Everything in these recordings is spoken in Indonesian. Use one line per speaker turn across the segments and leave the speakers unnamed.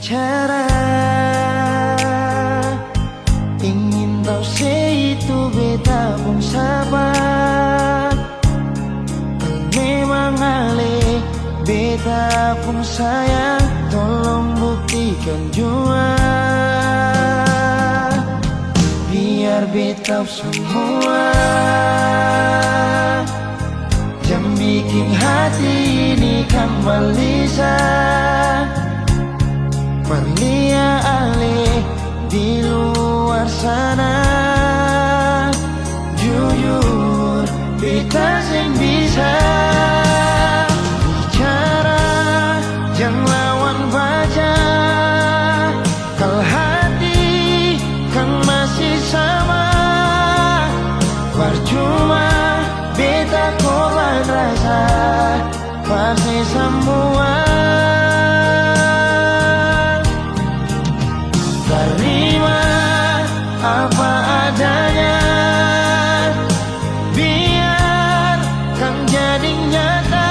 bicara, ingin tahu itu beta pun sabar. Memang ale beta pun sayang, tolong buktikan jua. Biar beta semua yang bikin hati ini kembali Perlia ale di luar sana. Jujur beta sing bisa bicara, jangan lawan baca. Kalau hati kan masih sama, percuma beta korban rasa pasti semua. Terima apa adanya, biar kan jadi nyata.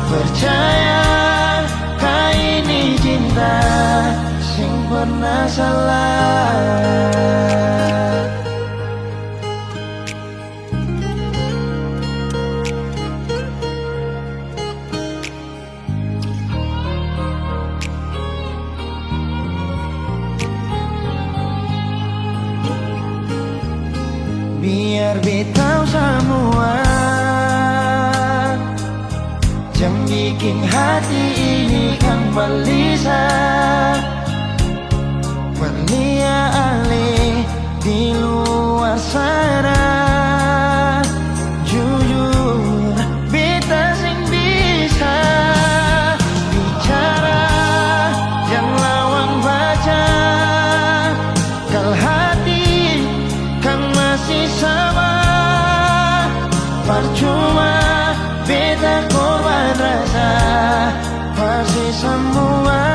Percaya kau ini cinta sing pernah salah. Biar beta semua yang bikin hati ini kembali Perlia ale di luar sana. Jujur beta sing bisa bicara, jangan lawan baca. Kalau hati kan masih sama, percuma beta korban rasa pasti semua.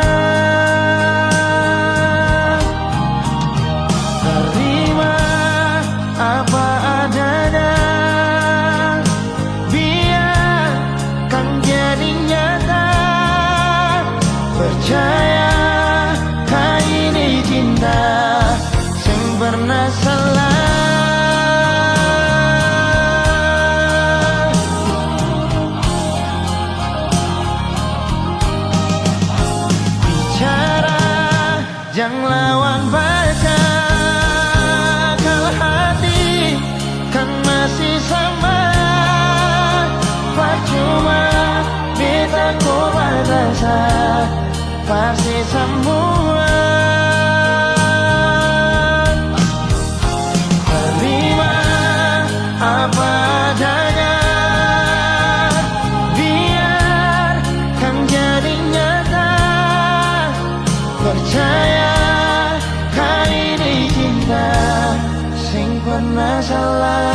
Terima apa adanya, biar kan jadi nyata. Percaya kau ini cinta sing pernah salah. Jangan lawan baca, kalau hati kan masih sama. Percuma beta korban rasa pasti semua. Terima apa adanya, biar kan jadi nyata. Percaya kau ini cinta sing pernah salah.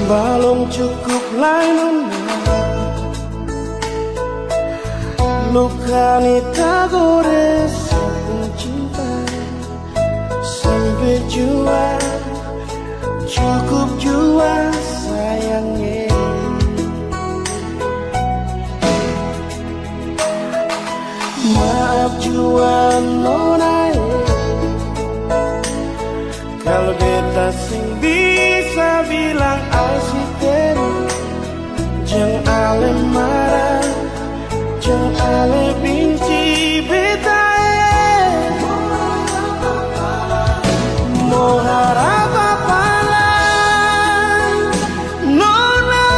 Belum cukup lain luka ni tak gores cinta sampai jua, cukup jua sayangnya. Maaf jua nona, kalau beta sing bisa bilang asisten. Jangan ale marah, jangan ale benci beta. Mau harap apa lah, nona.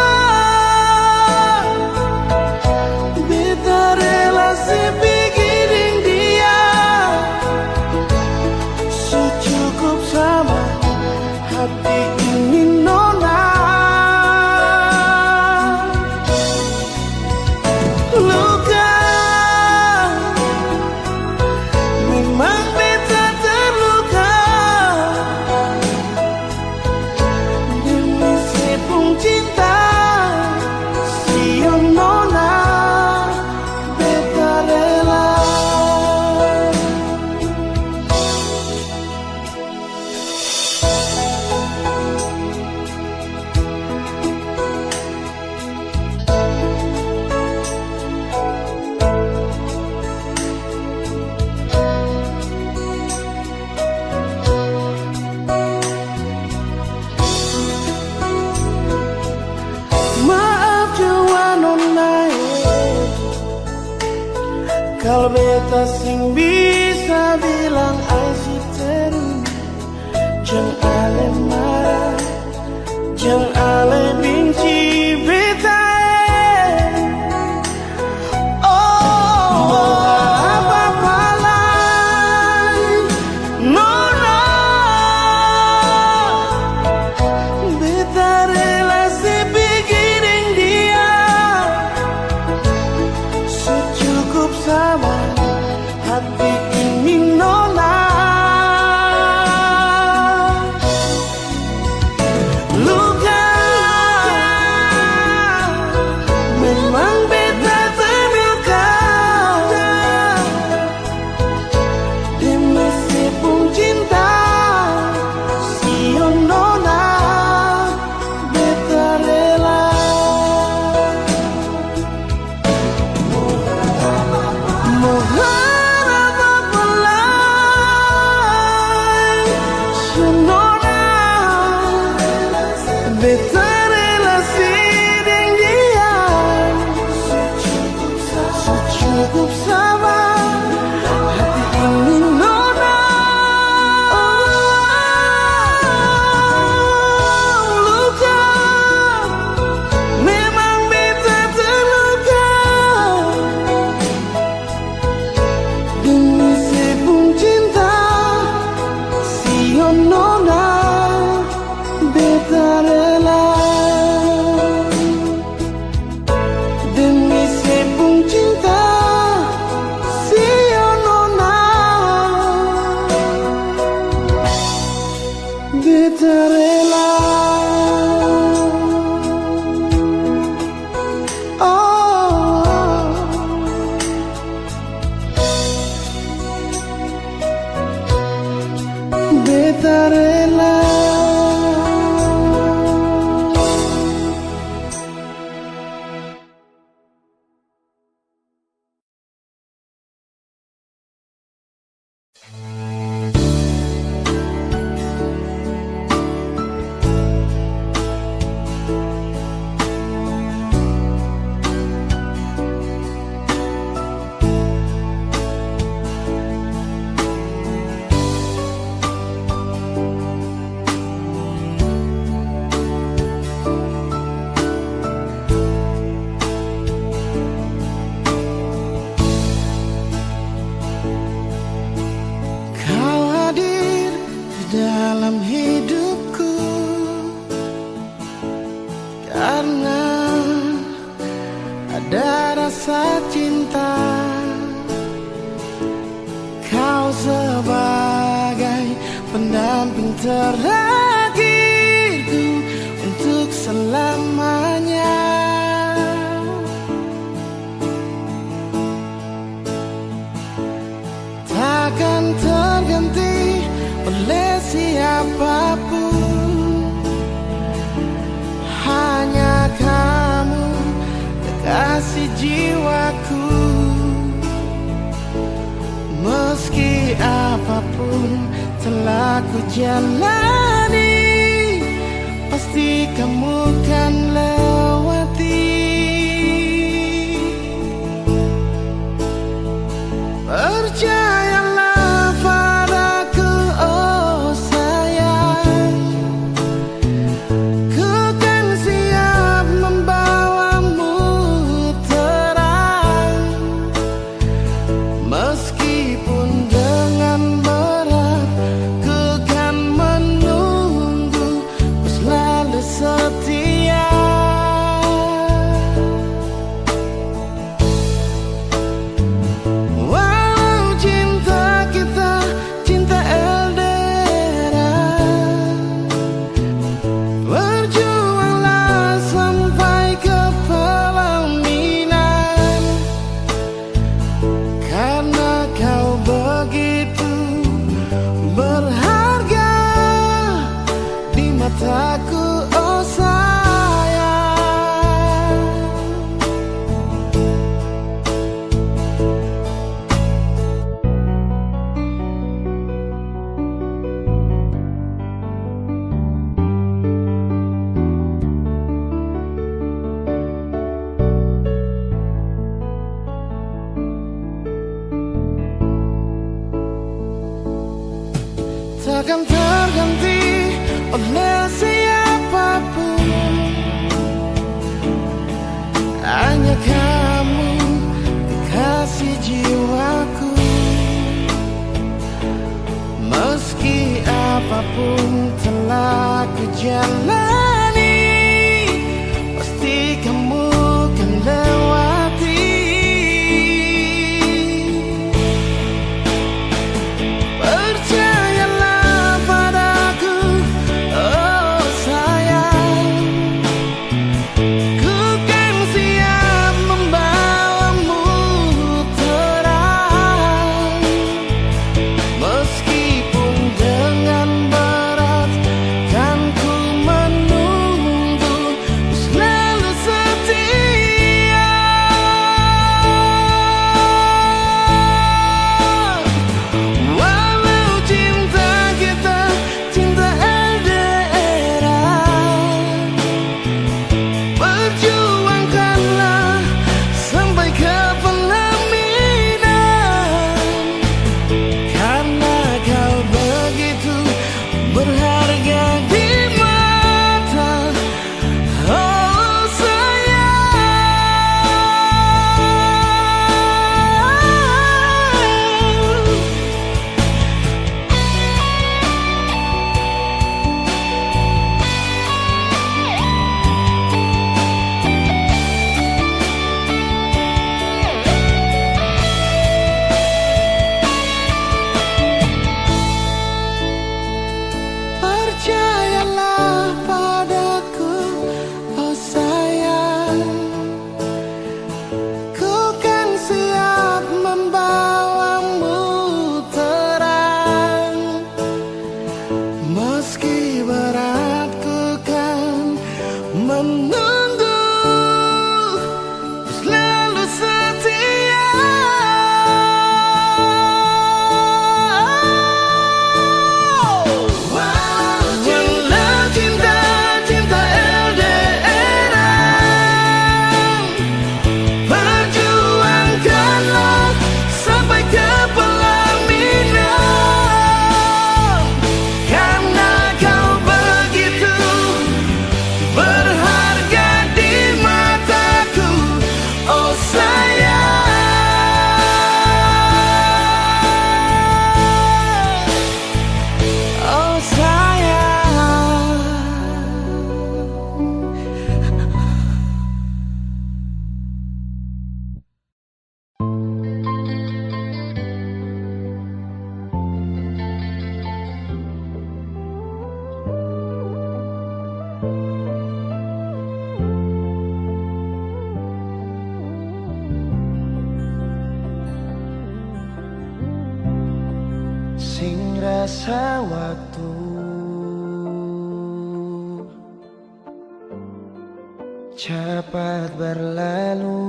Beta relasi pikirin dia, secukup sama hati Kalau beta sing bisa bilang I see terus, jangan ale marah, jangan ale benci beta. Oh, apa-apa lain, nona. Beta relasi bikin dia secukup sama hati ini nona. Luka memang beta terluka, demi sepung cinta si nona. Beta rela mohon apa-apa lain, si nona. Beta relasi dengan dia secukup sama hati ini nona. Luka memang beta terluka, demi sepung cinta si nona. Beta rela demi sepung cinta si nona. Beta rela. Oh, beta rela. Kau hadir di dalam hidupku karena ada rasa cinta. Kau sebagai pendamping terakhirku untuk selamanya. Takkan terganti oleh siapapun, hanya kamu kekasih jiwaku. Meski apapun telah ku jalani, pasti kamu kan lewati. Percayalah padaku, oh sayang, ku kan siap membawamu terang. Meskipun dengan berat, ku kan menunggu, ku selalu setia. Mataku, oh sayang. takkan terganti oleh siapapun. Hanya kamu kekasih jiwaku. Meski apapun telah ku jalani, pasti kamu kan lewati. Percayalah padaku, oh sayang, ku kan siap membawamu terang. Meskipun dengan berat kan ku menunggu, selalu setia. Walau cinta kita cinta LDRan, perjuangkanlah sampai ke pelaminan. Karena kau begitu berharga di mata, oh sayang. Percayalah padaku, oh sayang, ku kan siap membawamu terang. Meski berat ku kan menunggu, selalu setia. Walau cinta cinta LDRan, perjuangkanlah sampai ke pelaminan. Karena kau begitu berharga di mataku, oh sayang, oh sayang.
Sing rasa waktu cepat berlalu,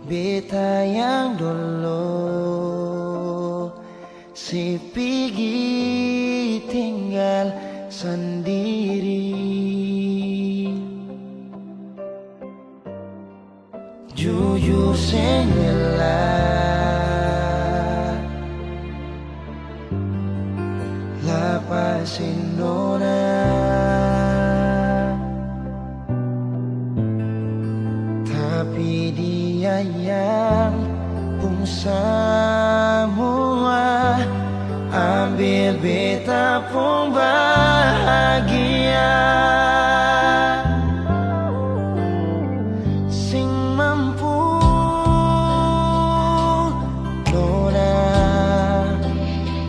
beta yang dulu si pergi tinggal sendiri. Jujur senggelah lapasin nona, tapi dia yang pun semua ambil beta pun bahagia. Sing mampu nona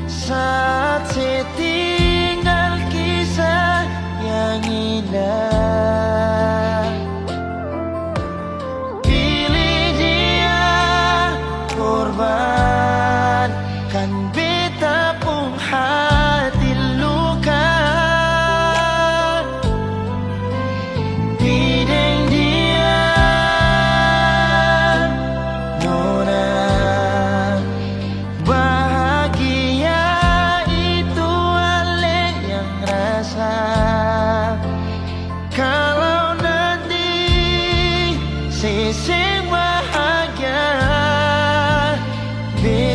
saat setinggal kisah yang indah. Pilih dia korban kan beta pun hati luka.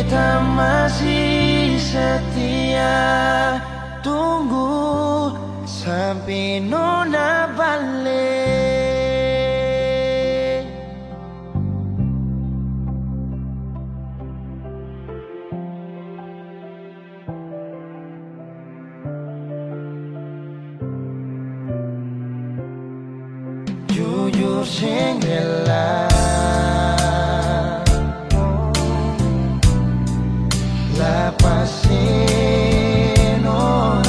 beta masih setia tunggu sampai nona balik. Jujur sing rela lepasin orang,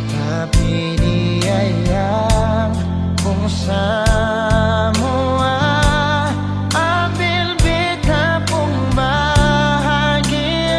tapi dia yang pun semua ambil beta pun bahagia.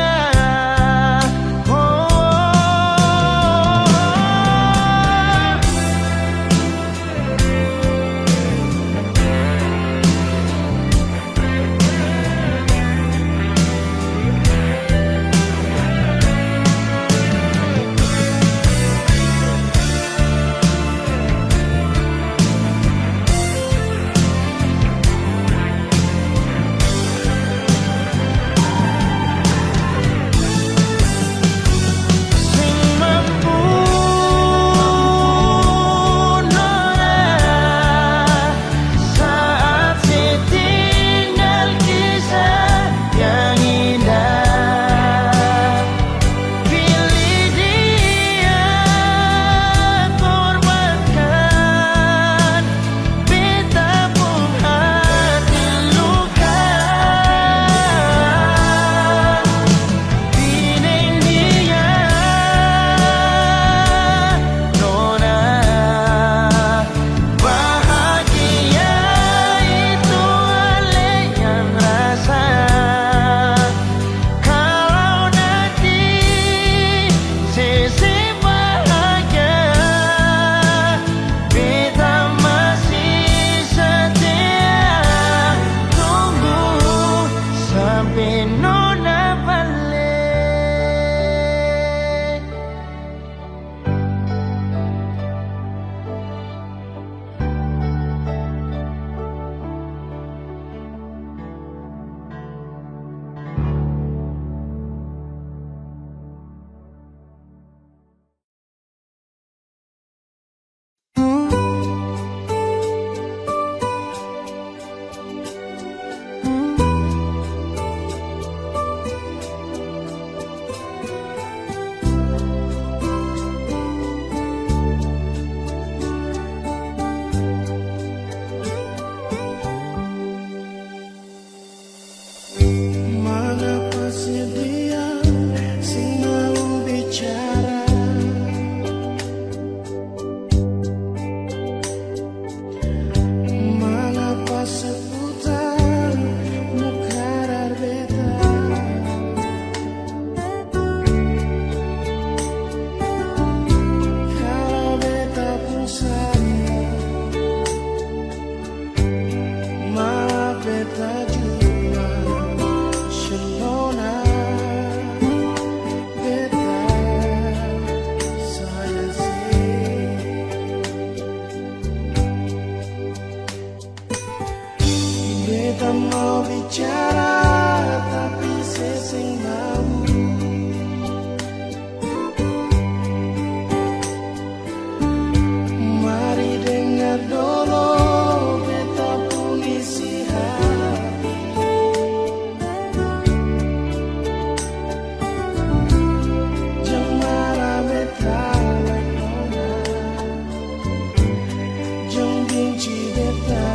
Benci beta,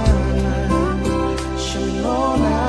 Shenona.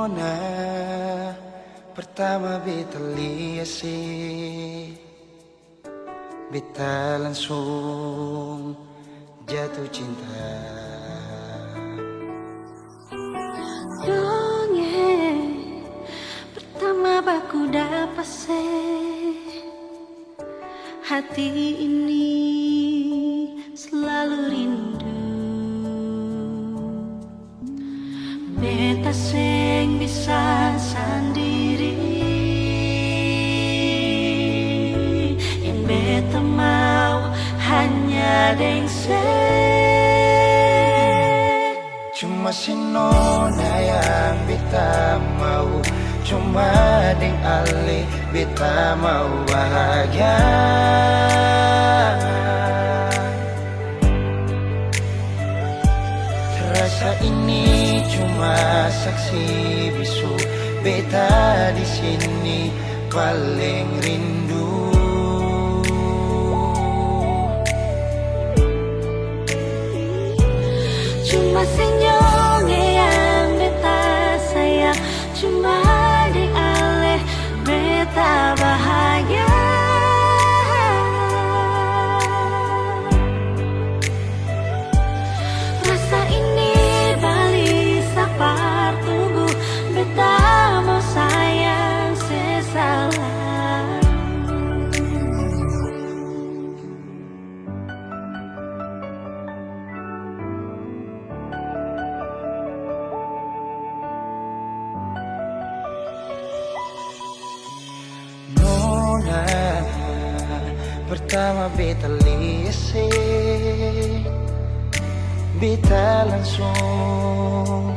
Nona pertama beta lihat sih, beta langsung jatuh cinta.
Dongeng pertama baku dapat hati ini selalu rindu. Beta sing bisa sendiri, yang beta mau hanya deng
Cuma si Nona yang beta mau, cuma deng Ale beta mau bahagia. Terasa ini cuma saksi bisu, beta di sini paling rindu.
Cuma senyum yang beta sayang, cuma di Ale beta bahagia. Rasa ini balik sapar tubuh, beta mau sayang sesalah.
Nona pertama beta lihat, beta langsung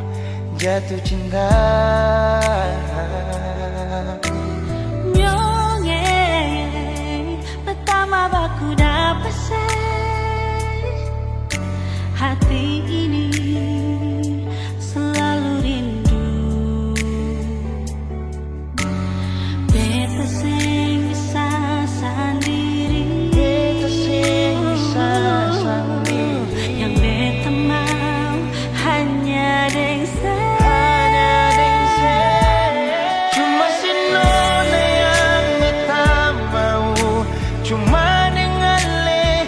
jatuh cinta.
Nyongeng pertama baku dapat hati ini selalu rindu. Beta sing bisa sendiri,
Beta sing bisa sendiri,
yang beta mau hanya deng
cuma si Nona yang beta mau, cuma dengan Ale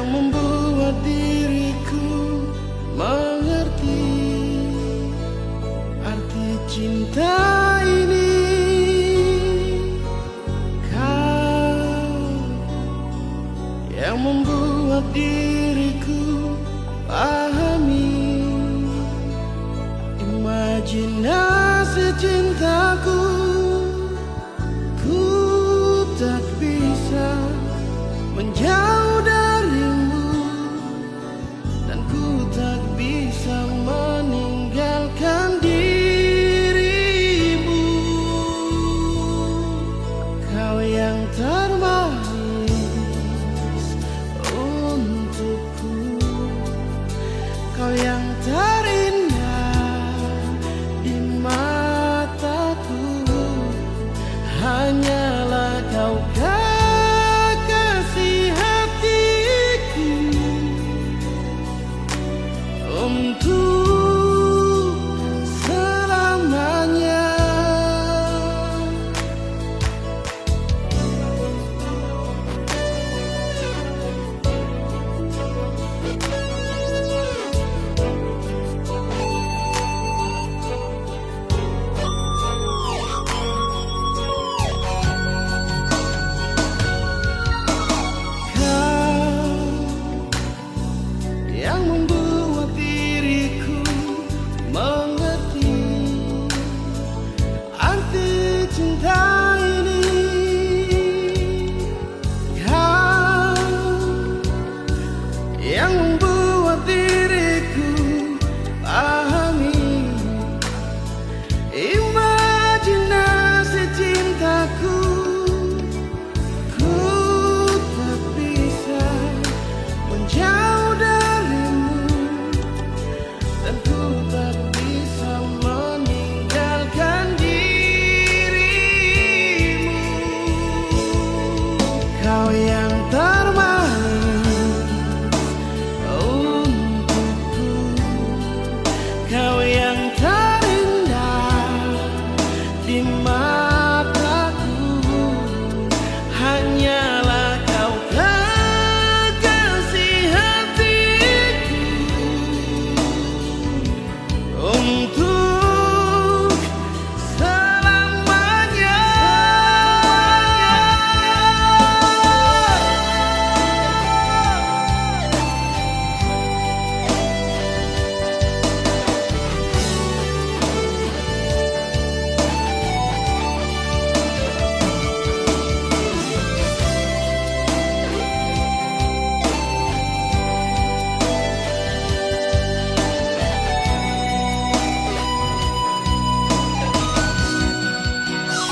yang membuat diriku mengerti arti cinta ini. Kau yang membuat diriku pahami imajinasi cintaku. Ku tak bisa menjauh darimu, dan ku tak bisa meninggalkan dirimu. Kau yang termanis untukku, kau yang terindah di mataku. Hanyalah kau kekasih hatiku, untuk selamanya. Yang membuat diriku mengerti arti cinta ini. Kau yang membuat diriku pahami imajinasi cintaku. Ku tak bisa menjauh darimu, dan ku tak bisa meninggalkan dirimu. Kau yang termanis untukku, kau yang terindah di mataku. Hanyalah kau kekasih hatiku, untuk selamanya.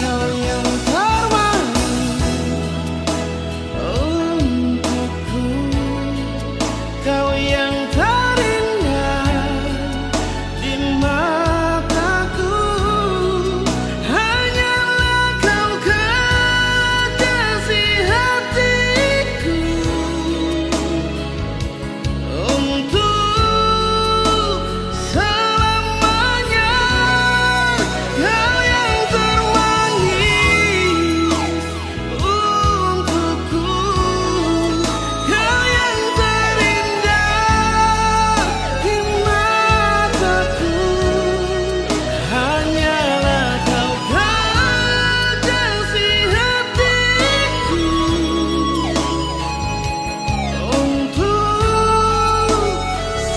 Kau yang termanis untukku, kau yang terindah di mataku. Hanyalah kau kekasih hatiku, untuk selamanya. Kau yang termanis untukku, kau yang terindah di mataku. Hanyalah kau kekasih hatiku, untuk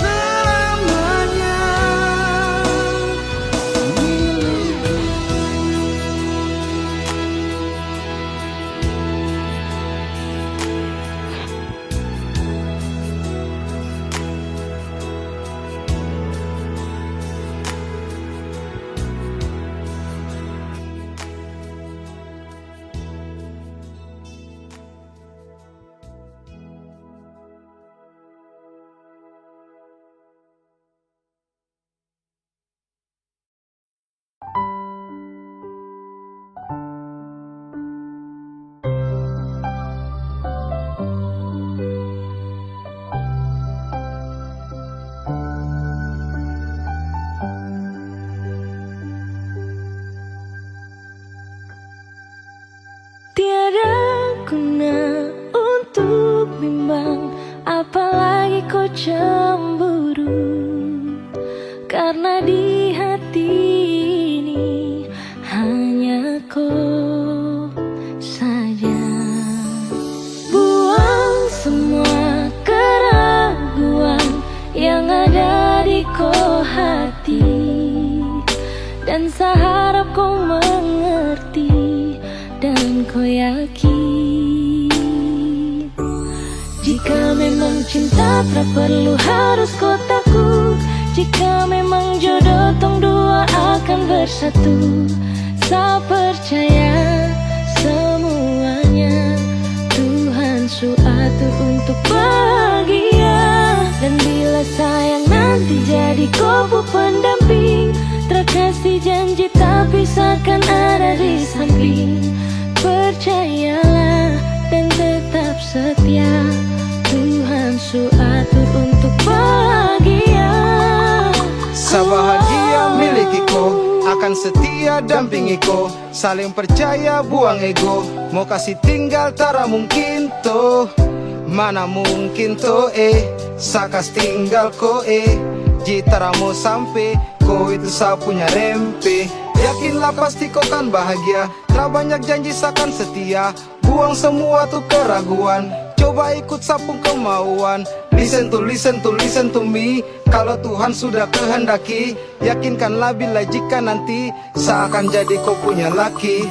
selamanya.
Tiada guna untuk bimbang apa cemburu, karena di hati ini hanya kau saja. Buang semua keraguan yang ada di kau hati, dan saya harap kau mengerti dan kau yakin. Jika memang cinta tak perlu harus kau takut, jika memang jodoh tong dua akan bersatu. Saya percaya semuanya Tuhan su atur untuk bahagia. Dan bila sayang nanti jadi kau pendamping, terkasih janji tapi seakan ada di samping. Percayalah dan tetap setia, Tuhan su atur untuk bahagia.
Sabahagia milikiku, akan setia dampingiku, saling percaya buang ego. Mau kasih tinggal tara mungkin toh, mana mungkin toh sakas tinggal ko jitara mau sampai ko itu sa punya rempe. Yakinlah pasti kau kan bahagia, tak banyak janji sakan setia. Buang semua tuh keraguan, coba ikut sapung kemauan. Listen to me. Kalau Tuhan sudah kehendaki, yakinkanlah bila jika nanti seakan jadi kau punya laki.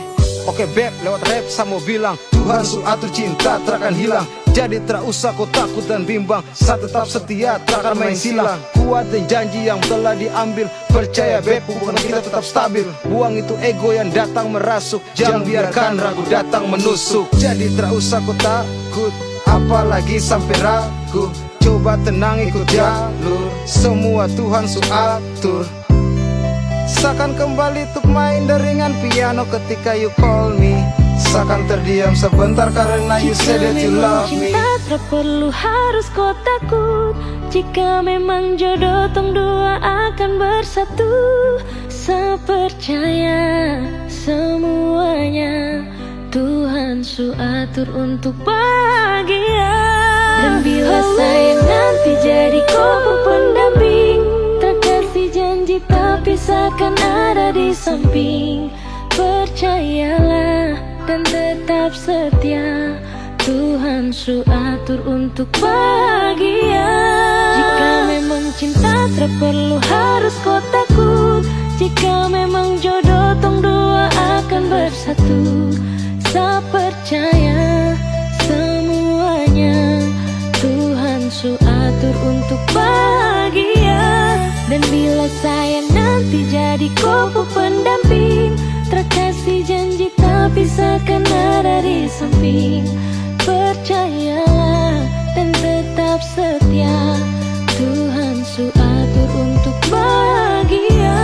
Oke beb, lewat rap saya mau bilang, Tuhan su atur cinta takkan hilang. Jadi tak usah kau takut dan bimbang, saya tetap setia takkan main silang. Kuat dan janji yang telah diambil, percaya beb hubungan kita tetap stabil. Buang itu ego yang datang merasuk, jangan biarkan ragu datang menusuk. Jadi tak usah kau takut, apalagi sampai ragu. Coba tenang ikut jalur, semua Tuhan su atur. Seakan kembali untuk main deringan piano ketika you call me. Seakan terdiam sebentar karena you said that you love me.
Jika memang cinta tak perlu harus kau takut, jika memang jodoh tong dua akan bersatu. Saya percaya semuanya Tuhan su atur untuk bahagia. Dan bila sayang nanti jadi kau pendamping, terkasih janji tapi seakan ada di samping. Percayalah dan tetap setia, Tuhan su atur untuk bahagia. Jika memang cinta tak perlu harus kau takut, jika memang jodoh tong dua akan bersatu. Saya percaya semuanya Tuhan su atur untuk bahagia. Dan bila sayang nanti jadi kau pendamping, terkasih janji tapi seakan ada di samping. Percayalah dan tetap setia, Tuhan su atur untuk bahagia.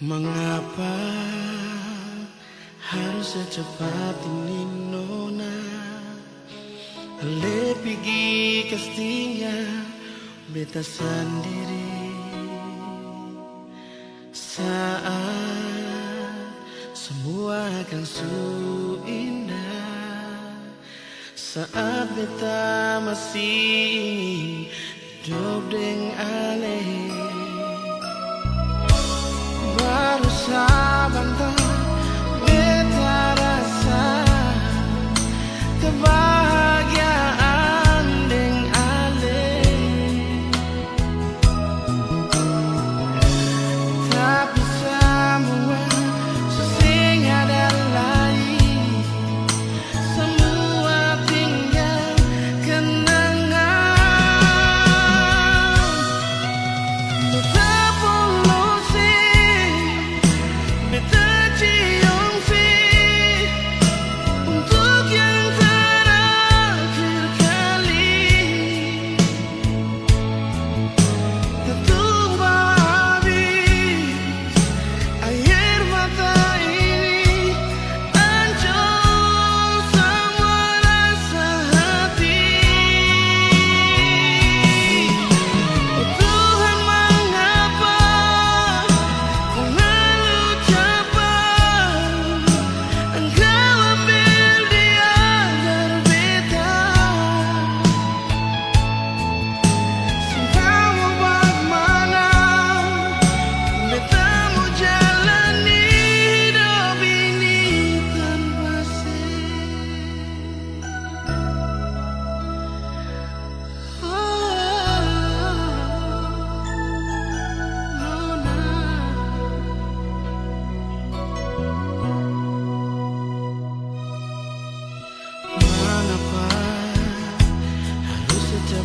Mengapa harus secepat ini nona? Le pergi kastinya beta sendiri. Saat semua akan su indah, saat beta masih ingin hidup dengan ale. Baru sabanta beta rasa kebahagiaan deng ale.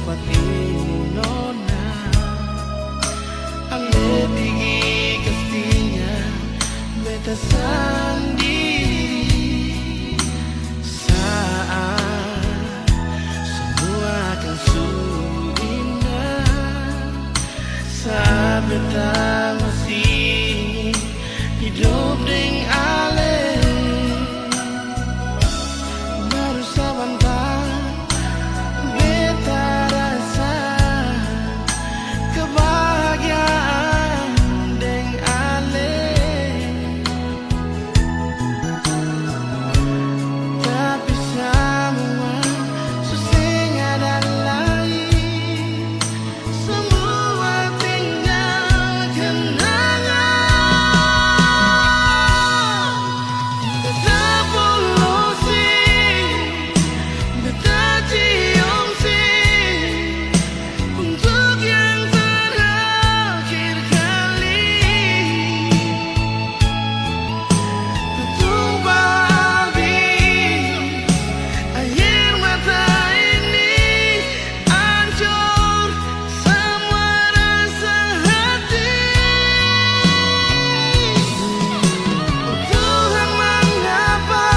tempat ini nona. Ale tinggi kastinya beta sendiri saat semua akan sungguh indah. Saat beta masih hidup dengan ale, baru sebentar beta rasa kebahagiaan dengan ale. Tapi semua susah ada lain, semua tinggal kenangan. Beta polusi, beta cium sih untuk yang terakhir kali. Tumpah habis air mata ini, hancur semua rasa hati. Tuhan, mengapa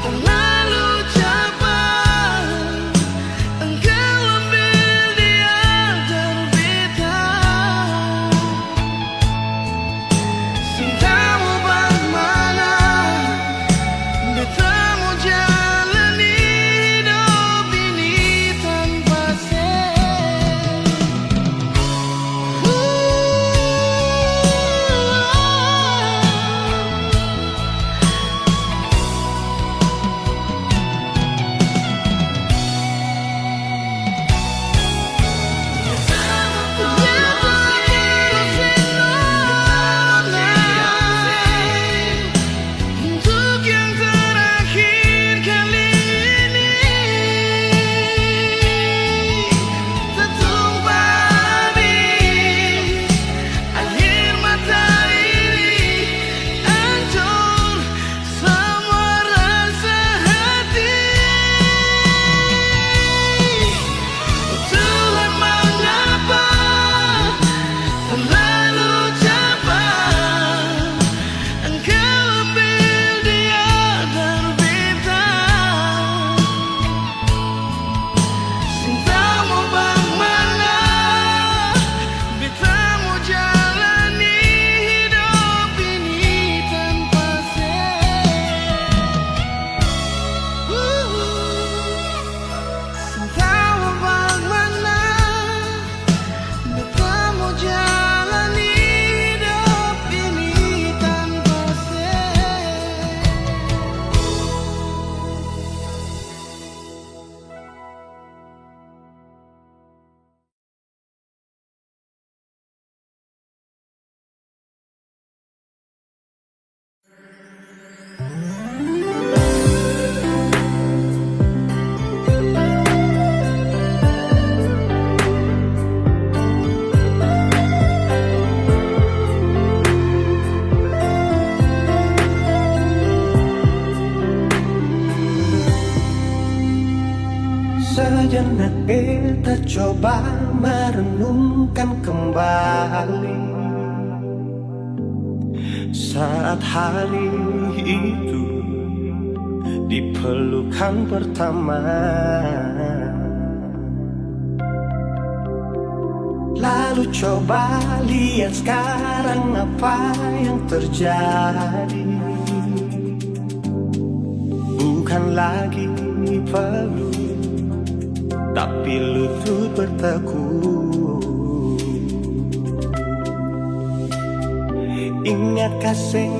terlalu cepat Engkau ambil dia dari beta? Cintamu bagaimana? Beta mau jalani hidup ini tanpa untuk yang terakhir kali ini. Tertumpah habis air mata ini, hancur semua rasa hati. Tuhan, mengapa terlalu cepat Engkau ambil dia dari beta? Cintamu bagaimana? Beta mau jalani hidup ini tanpa Cintamu bagaimana? Beta mau jalani hidup ini tanpa
Sejenak kita coba merenungkan kembali saat hari itu di pelukan pertama. Lalu coba lihat sekarang apa yang terjadi. Bukan lagi peluk, tapi lutut bertekuk. Ingat kasih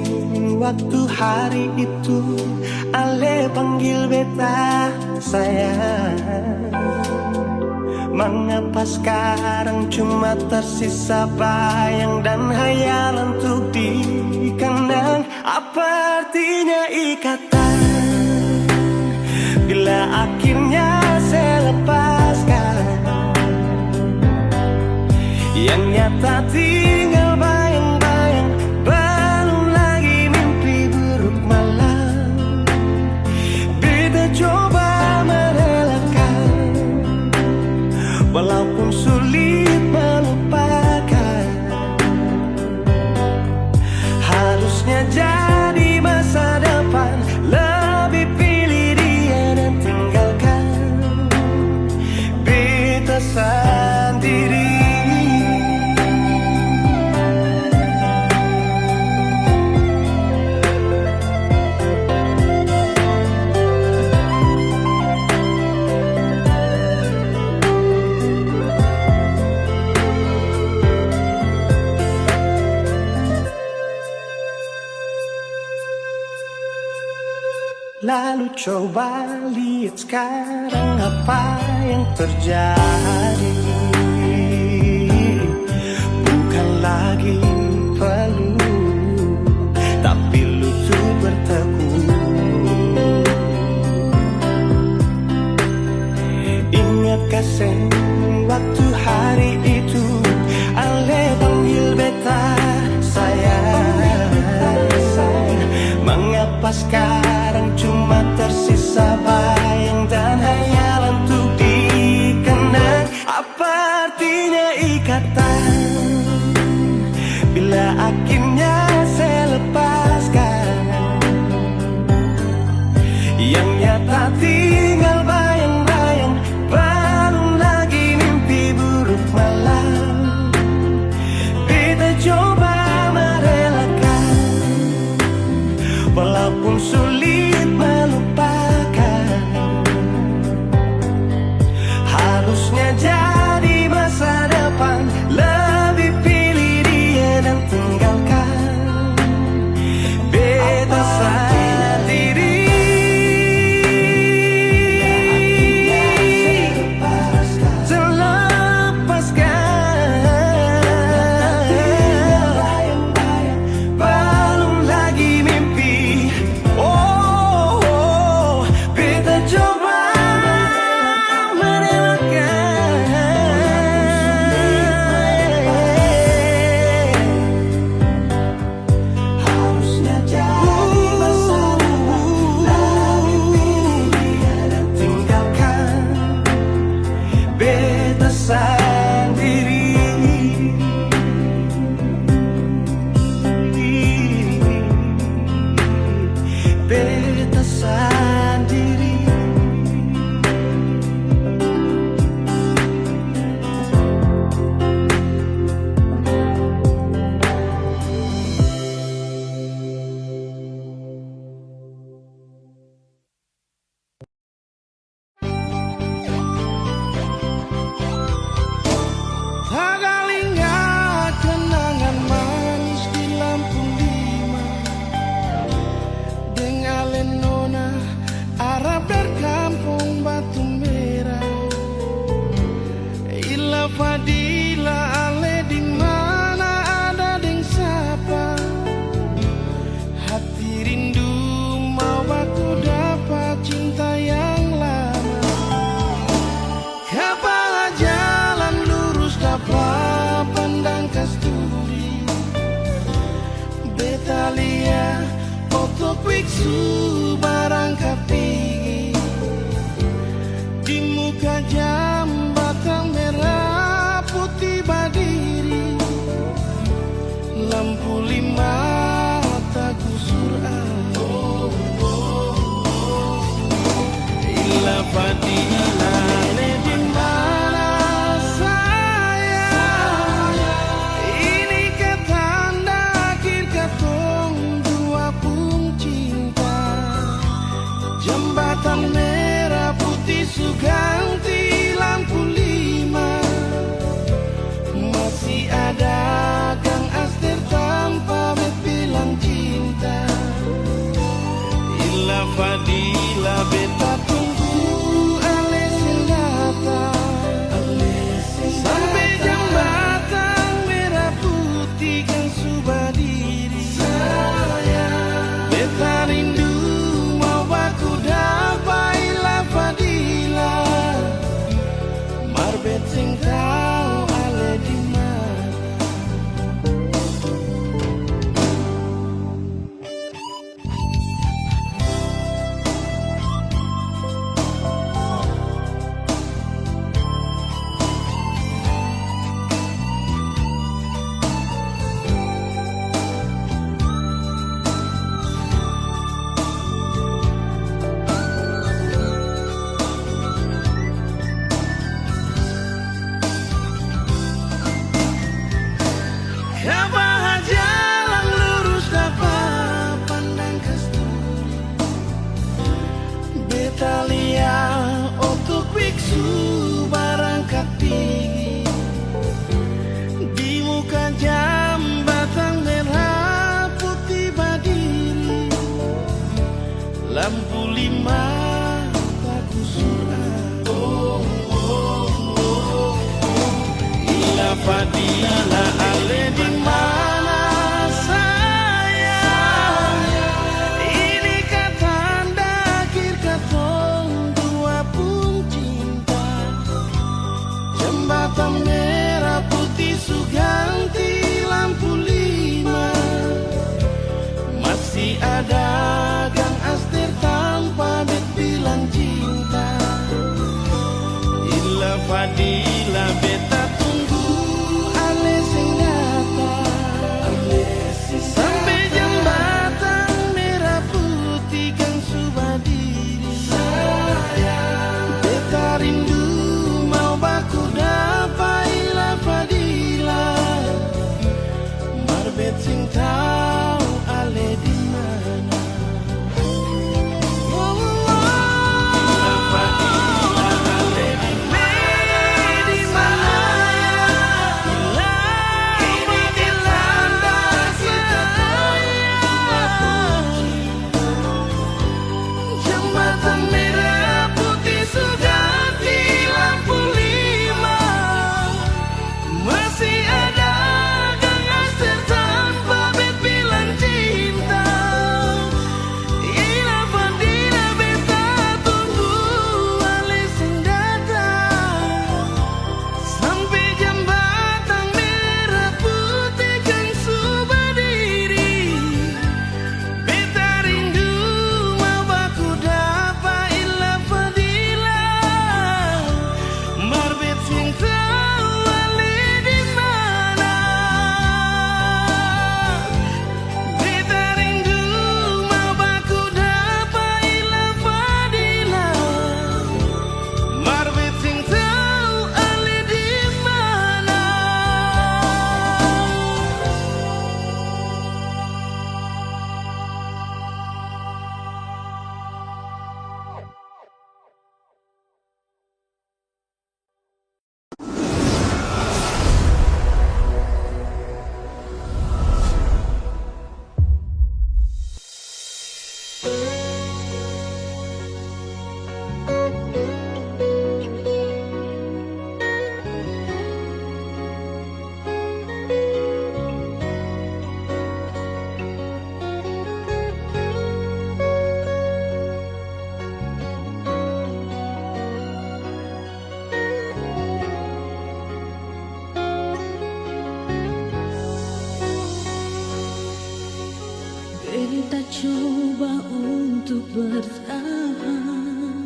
waktu hari itu ale panggil beta sayang. Mengapa sekarang cuma tersisa bayang dan hayal untuk dikenang? Apa artinya ikatan bila akhirnya saya lepaskan? Yang nyata tinggal bayang-bayang, belum lagi mimpi buruk malam. Beta coba merelakan walaupun sulit melupakan. Harusnya jadi masa depan, lebih pilih dia dan tinggalkan beta sendiri. Lalu coba lihat sekarang apa yang terjadi. Bukan lagi peluk, tapi lutut bertekuk. Ingatkah waktu hari itu Ale panggil beta sayang. Mengapa sekarang cuma tersisa bayang dan hayalan untuk dikenang? Apa artinya ikatan bila akhirnya saya lepaskan? Yang nyata tinggal bayang-bayang, belum lagi mimpi buruk malam. Kita coba merelakan, walaupun sulit melupakan. Harusnya jadi masa depan, lebih pilih dia dan tinggalkan beta sendiri. Belum lagi mimpi. Oh, beta coba merelakan. Harusnya jadi masa depan, lebih pilih dia dan tinggalkan beta sendiri. Beta sendiri.
Tak ingat kenangan manis di Lampung Lima, dengan Lenona Arab berkampung Batu Merah. Ila Fadila Ale di mana ada deng sapa, hati rindu mau aku dapat cinta yang lama. Kepala jalan lurus dapat pandang kasturi, Betalia foto kwiksu barang kapigi. Di muka jambatan merah putih berdiri, lampu lima tak kusur Ila Fadila le di mana sayang, ini ketanda akhir katong dua pun cinta. Jembatan merah putih suganti lampu lima, masih ada Kang Aster tanpa bilang cinta. Ila Fadila beta tunggu Ale senjata, sampai jembatan merah putih kan sudah diri. Beta rindu mau aku dapat Ila Fadila, marbet sing tahu Ale di mana. su barangkat tinggi di muka jambatan merah putih berdiri lampu lima paku surat. Ila Fadila ale di mana sayang, ini kata tanda akhir katong dua pun cinta. Jembatan merah putih suganti lampu lima, masih ada Gang Aster tanpa bet bilang cinta. Ila Fadila beta tunggu ale sing datang sampai jembatan merah putih Gang Subadiri. Beta rindu mau baku dapat Ila Fadila, marbet sing tau ale di mana. Jembatan merah putih suganti lampu lima, masih ada Gang Aster tanpa bet bilang cinta. Ila Fadila beta tunggu ale sing datang sampai jembatan merah putih Gang Subadiri. Beta rindu mau baku dapat Ila Fadila, marbet sing tau ale di mana. Beta rindu mau baku dapat Ila Fadila, marbet sing tau ale di mana.
Beta coba untuk bertahan,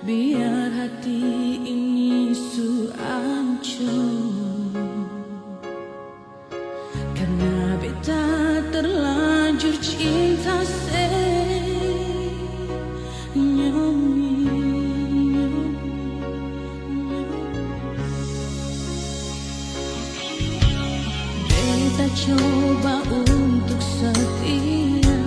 biar hati ini su ancur, karena beta terlanjur cinta Beta coba untuk setia,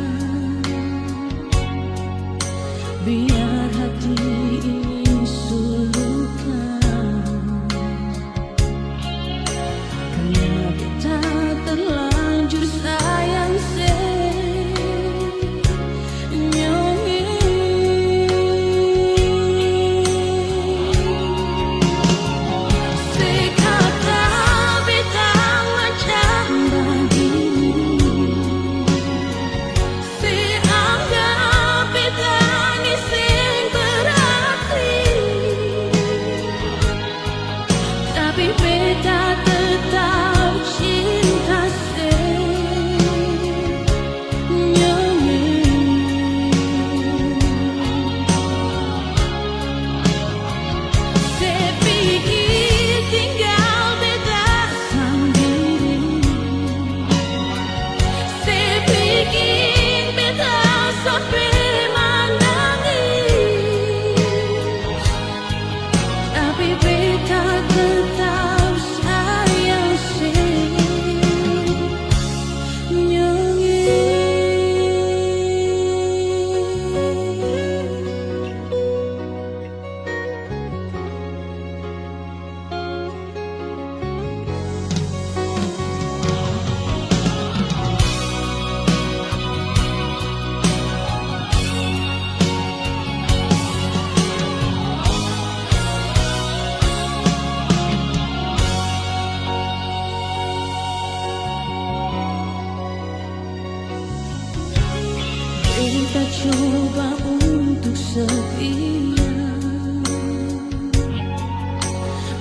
biar hati ini sulukan, karena beta terlanjur sayang sekata beta macam begini. iya.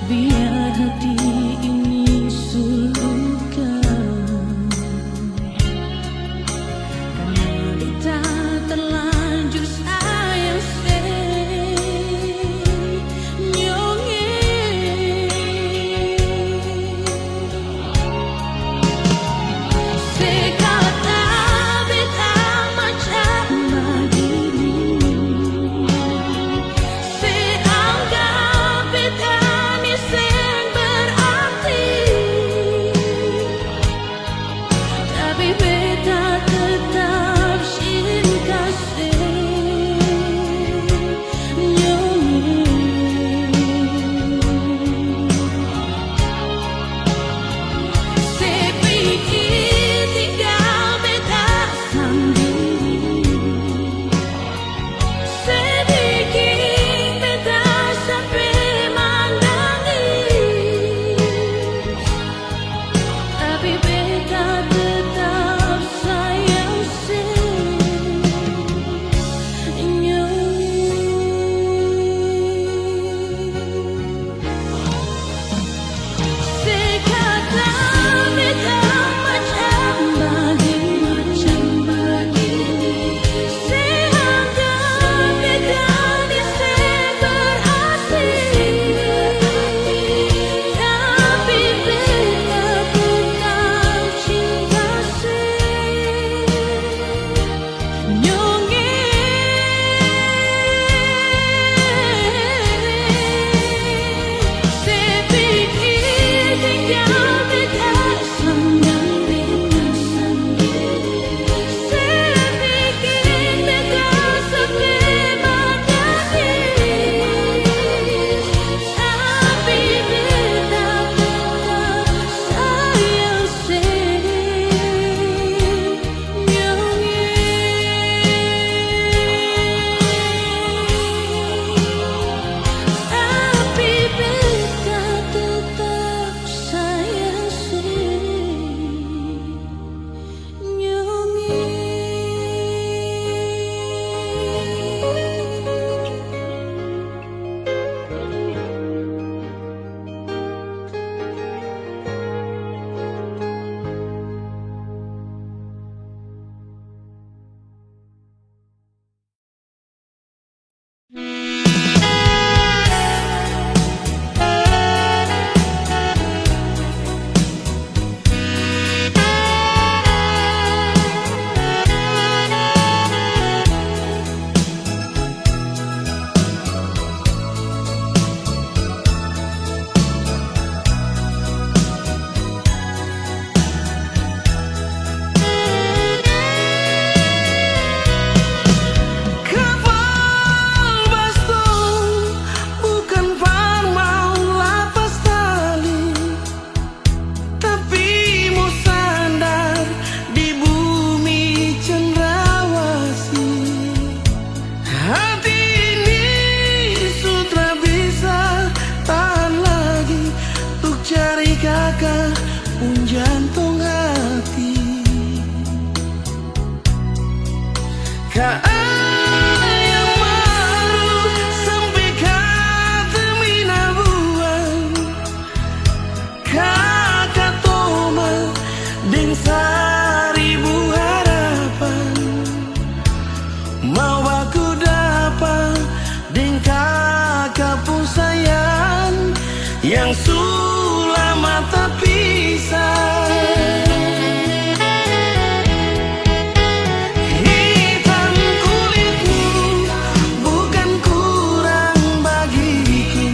Biar hati ini sulukan, karena kita terlanjur sayang senyonge. Sekata beta macam begini, seanggap beta ni sen berarti, tapi beta tetap cinta senyonge. Sepikir tinggal beta sendiri, sedikit beta sampai menangis, tapi beta tetap sayang senyonge. Sekata beta macam begini, seanggap beta ni sen berarti, tapi beta tetap cinta senyonge. Sepikir tinggal beta sendiri, sedikit beta sampai menangis, tapi beta tetap sayang senyonge. Tapi beta tetap sayang
Kapal baston bukan farmau lapas tali, tapi mau sandar di bumi cendrawasih. Hati ini sudah bisa tahan lagi untuk cari kakak pun jantung hati. Kak yang malu sampai kata mina buang, kakak toma deng seribu harapan, mau aku dapat deng kakak pun sayang yang sulama tak pisah. Hitam kulitmu bukan kurang bagiku,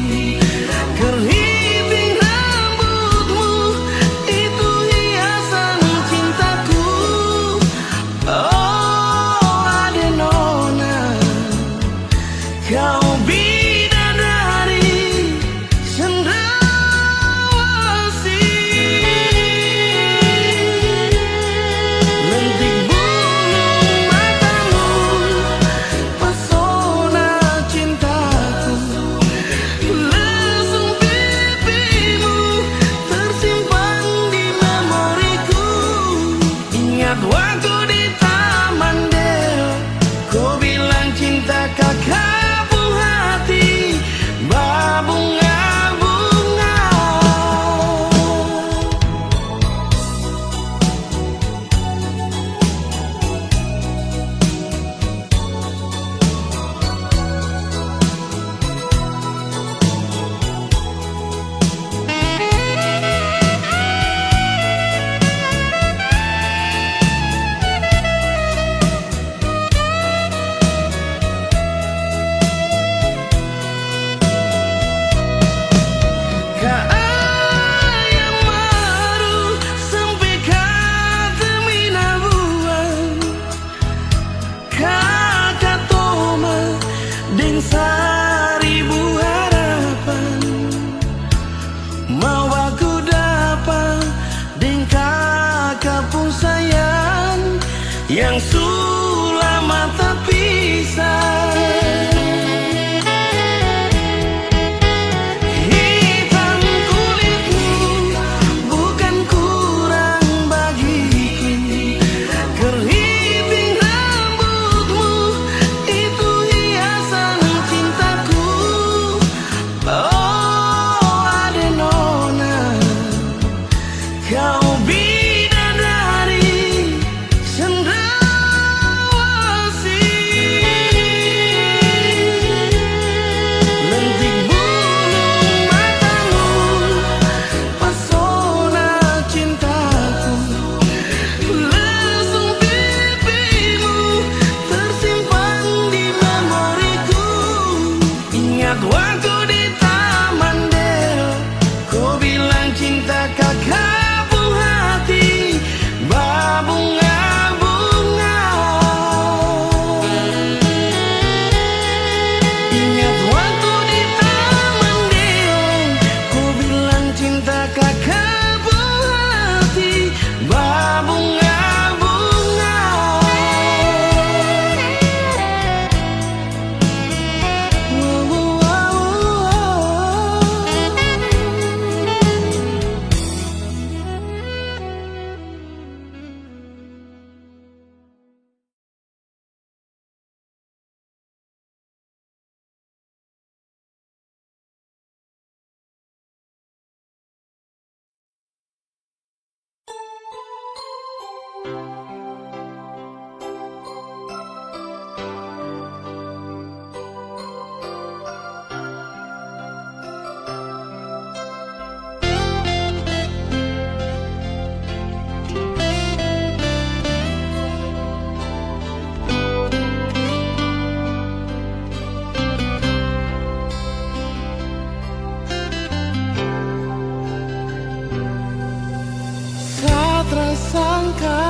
keriting rambutmu itu hiasan cintaku. Oh Adenona, kau bidadari cenderawasih. Satra sangka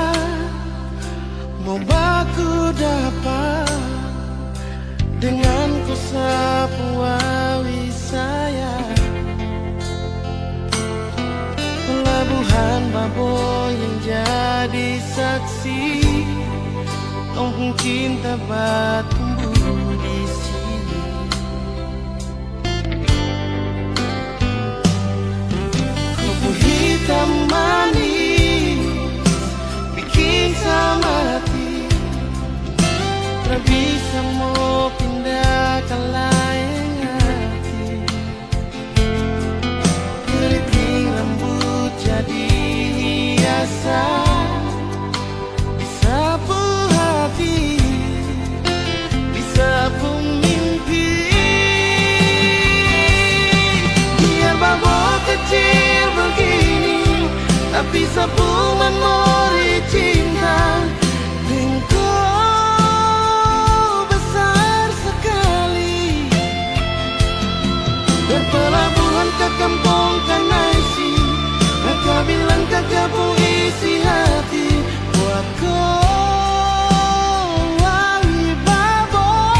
mau baku dapat dengan ku sapu awi saya pelabuhan Baboy yang jadi saksi kampung cinta tumbuh di sini. Kopi hitam manis bikin sama hati, tak bisa mau pindah ke lain hati. Keriting rambut jadi hiasan, disapu hati, disapu mimpi. Biar babak kecil begini, tapi sapu memori cinta. Engkau besar sekali, berpelabuhan ke kampung Kanaisi, kakak bilang kakak pun isi hati buat kau awi Baboy.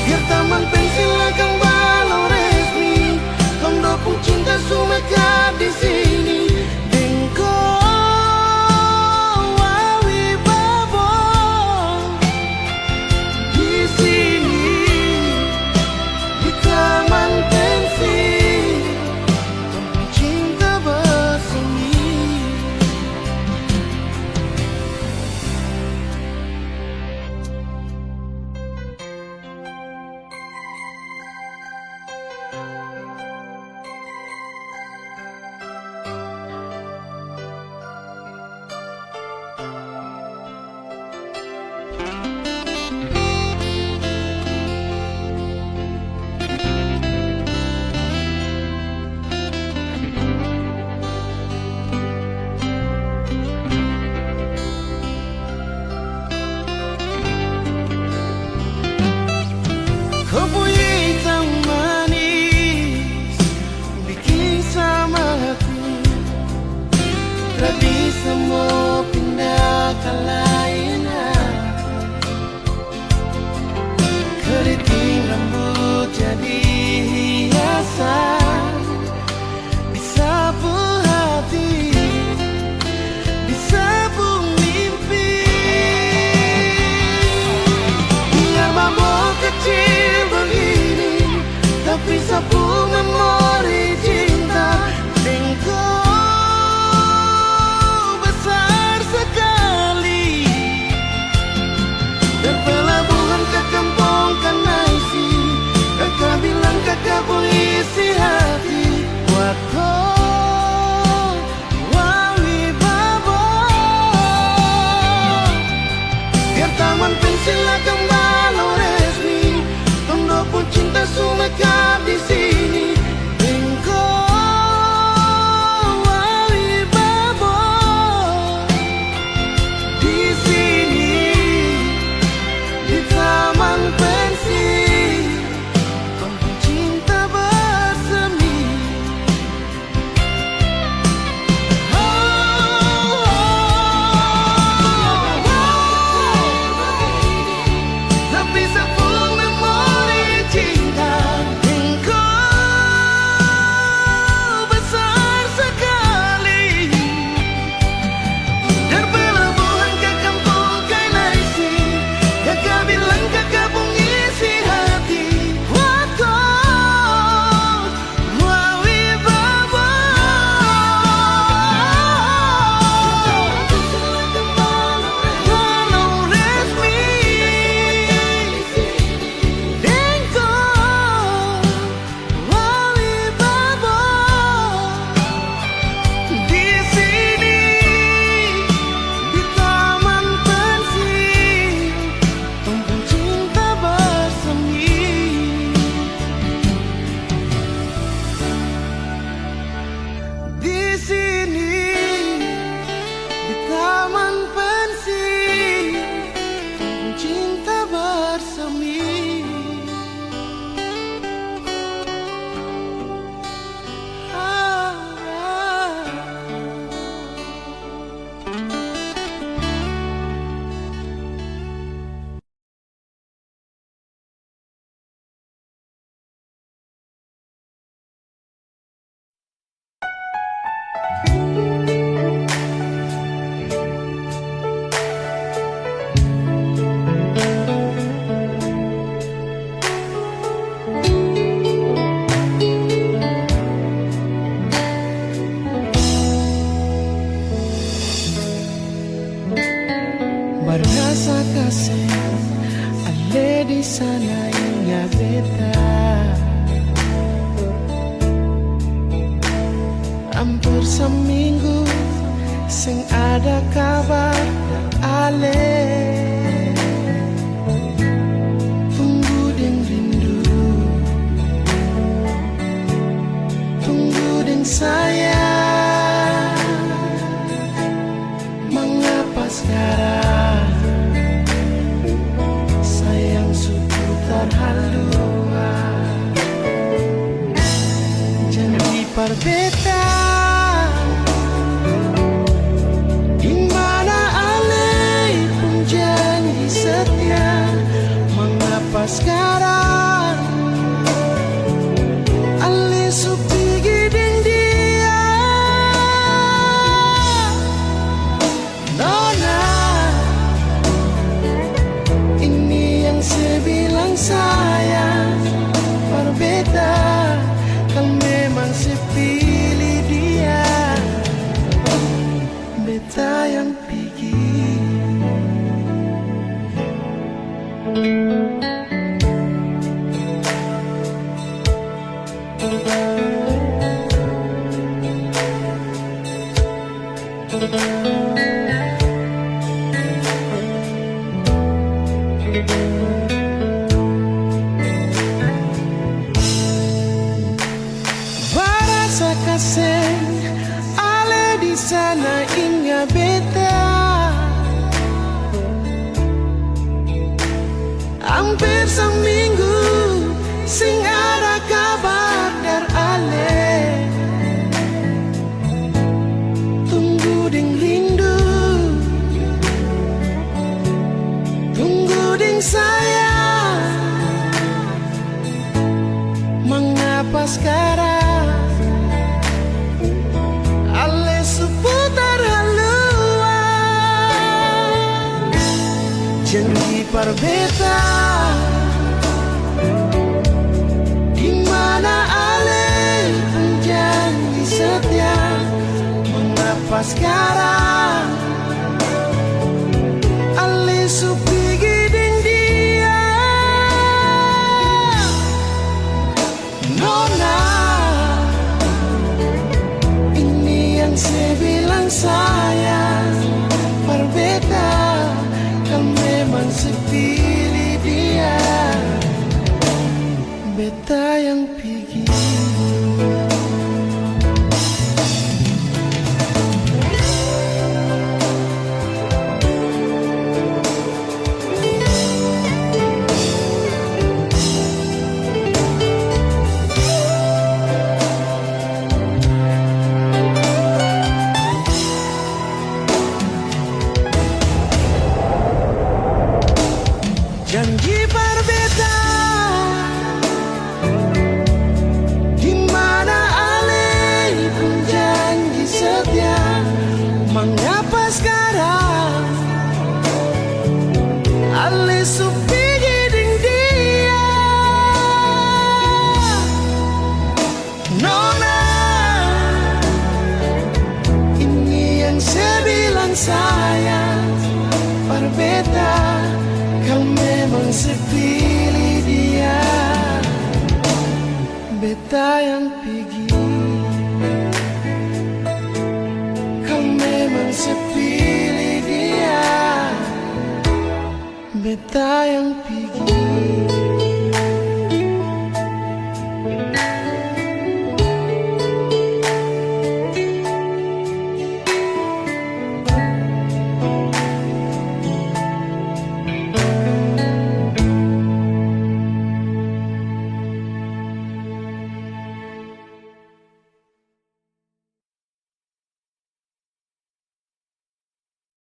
Biar taman pensil akan balau resmi, tondo pun cinta sumekat di sini. Engkau awi Baboy di sini, di taman pensil, kampung cinta bersemi. Kopi hitam manis bikin sama hati, tak bisa mau pindah ke lain hati. Keriting rambut jadi hiasan, disapu hati, disapu mimpi. Biar babak kecil begini, tapi sapu memori cinta. Engkau besar sekali, ale. Tunggu dan rindu, tunggu dan sayang. Mengapa sekarang sayang seputar haluan? Janji perbedaan sekarang Ali supi giding dia Nona, ini yang saya bilang sayang. Berbeda kan memang saya pilih dia. Beta yang pergi. Barasa kasih ale di sana ingat beta. Hampir seminggu sing ada kabar dari ale. Tunggu ding rindu, tunggu ding sayang. Mengapa sekarang ale seputar haluan? Janji perbedaan di mana ale pun janji setia. Mengapa sekarang ale supi giding dia? Nona, ini yang saya bilang sayang. Berbeda kan memang sepilih dia. Beta yang pergi. Janji berbeda di mana ale pun janji setia. Mengapa sekarang ale supi giding dia? Nona, ini yang saya bilang sayang. Berbeda kan memang sepilih dia. Beta yang pergi kan memang sepilih dia. Beta yang pergi.